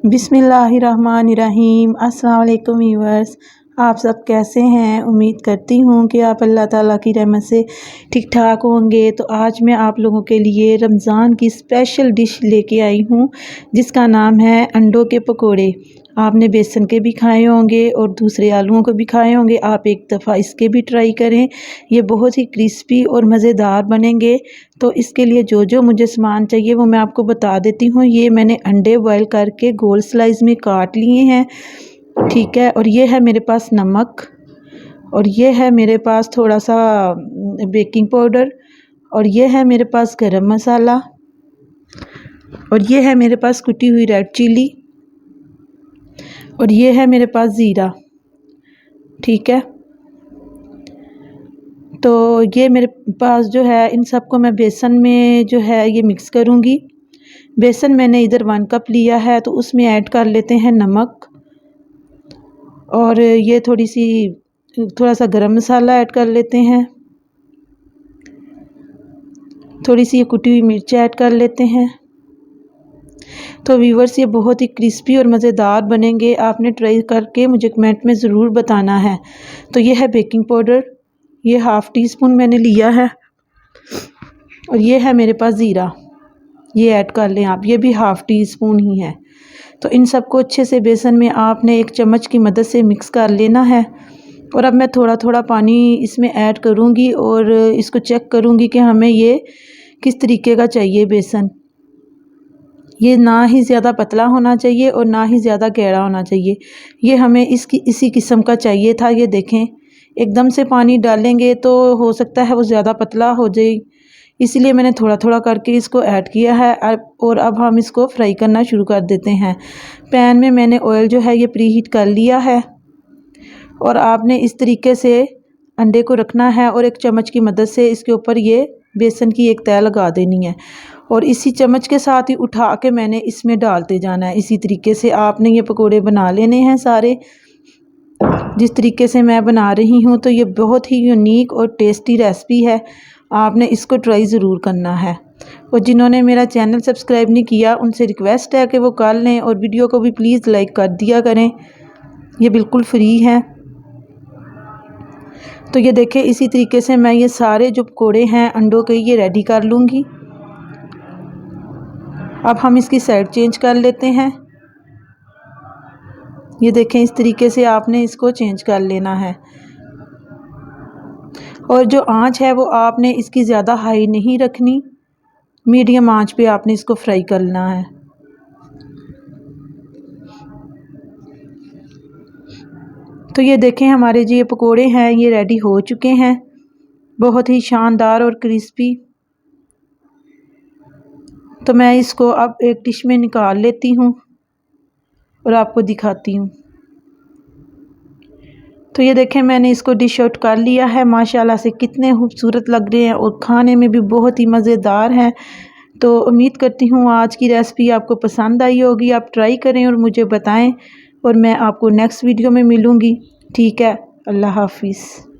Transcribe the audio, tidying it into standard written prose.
बिस्मिल्लाहिर्रहमानिर्रहीम। अस्सलाम वालेकुम व्यूअर्स, आप सब कैसे हैं? उम्मीद करती हूँ कि आप अल्लाह ताला की रहमत से ठीक ठाक होंगे। तो आज मैं आप लोगों के लिए रमज़ान की स्पेशल डिश लेके आई हूँ जिसका नाम है अंडों के पकोड़े। आपने बेसन के भी खाए होंगे और दूसरे आलूओं को भी खाए होंगे। आप एक दफ़ा इसके भी ट्राई करें, ये बहुत ही क्रिस्पी और मज़ेदार बनेंगे। तो इसके लिए जो जो मुझे सामान चाहिए वो मैं आपको बता देती हूँ। ये मैंने अंडे बॉयल करके गोल स्लाइस में काट लिए हैं, ठीक है। और ये है मेरे पास नमक, और ये है मेरे पास थोड़ा सा बेकिंग पाउडर, और ये है मेरे पास गरम मसाला, और ये है मेरे पास कुटी हुई रेड चिली, और ये है मेरे पास ज़ीरा, ठीक है। तो ये मेरे पास जो है इन सब को मैं बेसन में जो है ये मिक्स करूँगी। बेसन मैंने इधर 1 कप लिया है, तो उसमें ऐड कर लेते हैं नमक, और ये थोड़ा सा गरम मसाला ऐड कर लेते हैं, थोड़ी सी ये कुटी हुई मिर्च ऐड कर लेते हैं। तो व्यूअर्स, ये बहुत ही क्रिस्पी और मज़ेदार बनेंगे। आपने ट्राई करके मुझे कमेंट में ज़रूर बताना है। तो ये है बेकिंग पाउडर, ये हाफ़ टी स्पून मैंने लिया है, और ये है मेरे पास ज़ीरा, ये ऐड कर लें आप, ये भी हाफ़ टी स्पून ही है। तो इन सबको अच्छे से बेसन में आपने एक चम्मच की मदद से मिक्स कर लेना है। और अब मैं थोड़ा थोड़ा पानी इसमें ऐड करूँगी और इसको चेक करूँगी कि हमें ये किस तरीके का चाहिए बेसन। ये ना ही ज़्यादा पतला होना चाहिए और ना ही ज़्यादा गहरा होना चाहिए, ये हमें इसी किस्म का चाहिए था। ये देखें, एकदम से पानी डालेंगे तो हो सकता है वो ज़्यादा पतला हो जाए, इसलिए मैंने थोड़ा थोड़ा करके इसको ऐड किया है। और अब हम इसको फ्राई करना शुरू कर देते हैं। पैन में मैंने ऑयल जो है ये प्री हीट कर लिया है, और आपने इस तरीके से अंडे को रखना है और एक चम्मच की मदद से इसके ऊपर ये बेसन की एक तह लगा देनी है, और इसी चम्मच के साथ ही उठा के मैंने इसमें डालते जाना है। इसी तरीके से आपने ये पकोड़े बना लेने हैं सारे, जिस तरीके से मैं बना रही हूँ। तो ये बहुत ही यूनिक और टेस्टी रेसिपी है, आपने इसको ट्राई ज़रूर करना है। और जिन्होंने मेरा चैनल सब्सक्राइब नहीं किया उनसे रिक्वेस्ट है कि वो कर लें, और वीडियो को भी प्लीज़ लाइक कर दिया करें, ये बिल्कुल फ्री है। तो ये देखें, इसी तरीके से मैं ये सारे जो पकोड़े हैं अंडों के ये रेडी कर लूँगी। अब हम इसकी साइड चेंज कर लेते हैं। ये देखें, इस तरीके से आपने इसको चेंज कर लेना है, और जो आंच है वो आपने इसकी ज़्यादा हाई नहीं रखनी, मीडियम आंच पे आपने इसको फ्राई करना है। तो ये देखें, हमारे जो ये पकोड़े हैं ये रेडी हो चुके हैं, बहुत ही शानदार और क्रिस्पी। तो मैं इसको अब एक डिश में निकाल लेती हूँ और आपको दिखाती हूँ। तो ये देखें, मैंने इसको डिश आउट कर लिया है। माशाल्लाह से कितने खूबसूरत लग रहे हैं और खाने में भी बहुत ही मज़ेदार हैं। तो उम्मीद करती हूँ आज की रेसिपी आपको पसंद आई होगी। आप ट्राई करें और मुझे बताएं, और मैं आपको नेक्स्ट वीडियो में मिलूँगी। ठीक है, अल्लाह हाफिज़।